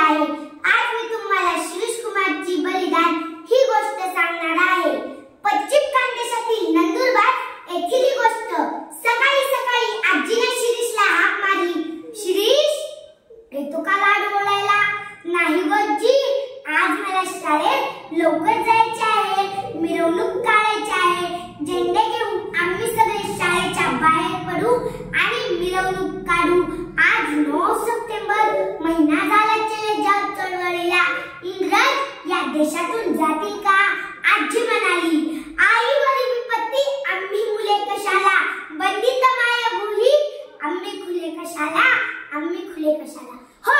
आहे। आज मी तुम्हाला शिरीष कुमारची बलिदान ही गोष्ट सांगणार आहे। पश्चिम खानदेशातील नंदुरबार येथील ही गोष्ट। सकाळी सकाळी आजीने शिरीषला हाक मारली, शिरीष येतो का लाडू ओढायला? नाही ग आजी, आज मला शाळेत लवकर जायचे आहे, मिरवणूक काढायची आहे। झेंडे घेऊन आम्ही सगळे शाळेच्या बाहेर पडू आणि मिरवणूक काढू। आज 9 सप्टेंबर महिना झाला जात चळवळीला। इंग्रज या देशातून जातील का? आजी म्हणाली, आई वरी विपत्ती आम्ही मुले कशाला? बंदित मायभूमी आम्ही खुले कशाला? आम्ही खुले कशाला? हो,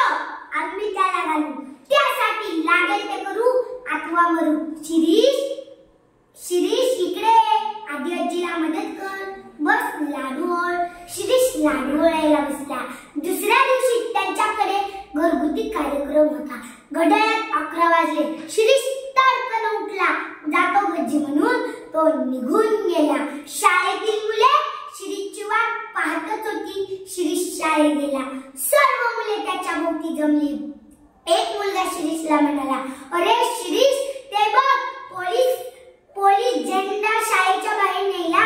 आम्ही त्याला घालू, त्यासाठी लागेल ते करू, अथवा मरू। शिरीष शिरीष इकडे, आधी आजीला मदत कर, बस लाडू ओढ। शिरीष लाडू ओढायला बसला। दुसऱ्या दिवशी त्यांच्याकडे घरगुती कार्यक्रम होता। घड्याळात 11 वाजले। शिरीष तडकन उठला, जातो भजी म्हणून तो निघून गेला। शाळेतील मुले शिरीषची वाट पाहतच होती। शिरीष शाळेत गेला, सर्व मुले त्याच्या भोवती जमली। एक मुलगा शिरीषला म्हणाला, अरे शिरीष, ते बघ, पोलीस झेंडा शाळेच्या बाहेर न्यायला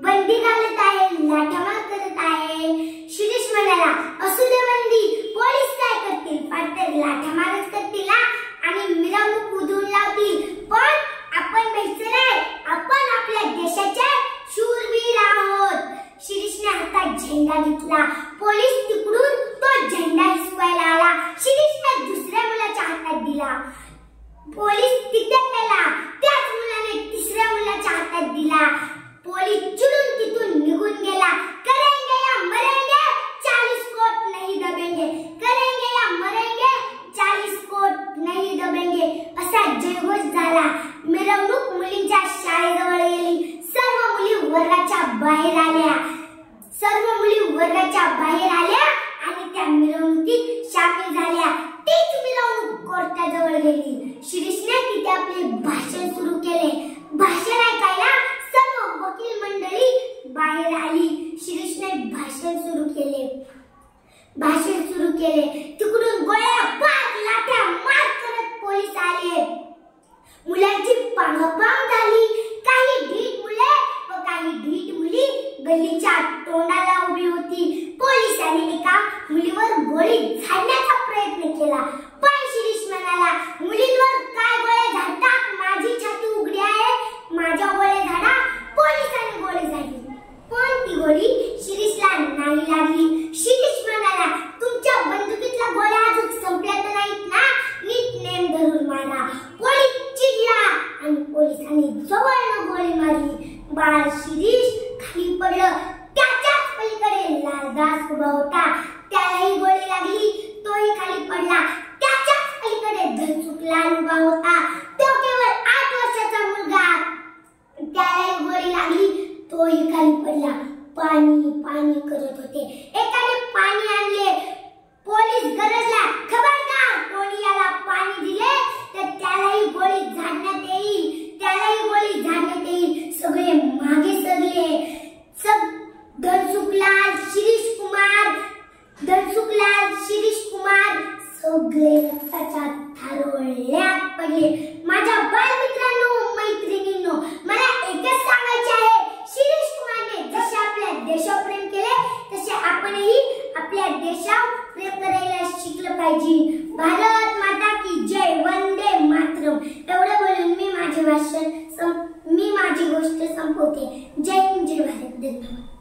बंदी घालत आहे, लाठामार करत आहे। शिरीष म्हणाला, असू दे बंदी, पोलीस काय करतील? फाटकर लाठामारच करतील आणि मिरवणूक उधळून लावतील, पण आपण भेटले नाही, आपण आपल्या देशाचे शूरवीर आहोत। शिरीषने हातात झेंडा घेतला। पोलीस तिकडून तो झेंडा हिसकायला आला। शिरीषने दुसऱ्या मुलाच्या हातात दिला। पोलीस तिथे गेला, त्याच मुलाने तिसऱ्या मुलाच्या हातात दिला। पोलीस चिडून तिथून निघून गेला। करेंगे या मरेंगे, 40 कोट नहीं दबेंगे, करेंगे या मरेंगे, 40 कोट नहीं दबेंगे, असा जयघोष झाला। मिरवणूक मुलींच्या शाळेजवळ गेली। सर्व मुली वर्गाच्या बाहेर आल्या। आणि त्या मिरवणुकीत सामील झाल्या। तीच मिरवणूक कोर्टाजवळ गेली। शिरीषने तिथे आपले भाषण सुरू केले। भाषण ऐकायला सर्व वकील मंडळी बाहेर आली। शिरीषने भाषण सुरू केले। तिकडून गोळ्या बार लाठ्या मार करत पोलीस आले। मुलांची पांगपांग झाली। काही ढीठ मुले व काही ढीठ मुली गल्लीच्या तोंडाला उभी होती। पोलिसांनी एका मुलीवर गोळी झाडण्याचा प्रयत्न केला, पण शिरीष म्हणाला, मुलींवर काय गोळ्या झाडतात? माझी छाती उघडी आहे, माझ्या गोळ्या झाडा। पोलिसांनी गोळी झाडली, पण ती गोळी शिरीषला नाही लागली। शिरीष म्हणाला, तुमच्या बंदुकीतल्या गोळ्या अजून संपल्या तर नाहीत ना? नीट नेम धरून मारा। पोलीस चिडला आणि पोलिसांनी जवळनं गोळी मारली। बाळ शिरीष खाली पडलं। त्याच्याच पलीकडे लालदास उभा होता, त्यालाही गोळी लागली, तोही खाली पडला। त्याच्याच पलीकडे धनसुखलाल उभा होता, तो केवळ 8 वर्षाचा मुलगा, त्यालाही गोळी लागली, तोही खाली पडला। पाणी पाणी करत होते। एकाने पाणी आणले। पोलीस गरजला, खबरदार, कोणी याला पाणी दिले तर त्यालाही गोळी झाडण्यात येईल, त्यालाही गोळी झाडण्यात येईल। सगळे मागे सरले। धनसुखलाल, शिरीष कुमार सगळे रक्ताच्या थारोळ्यात पडले। माझ्या बालमित्रांनो, मैत्रिणींनो, मला एकच सांगायचे आहे, शिरीष कुमारने जसे आपल्या देशावर प्रेम केले तसे आपणही आपल्या देशावर प्रेम करायला शिकलं पाहिजे। भारत माता की जय, वंदे मातरम। एवढं बोलून मी माझी गोष्ट संपवते। जय हिंद, जय भारत, धन्यवाद।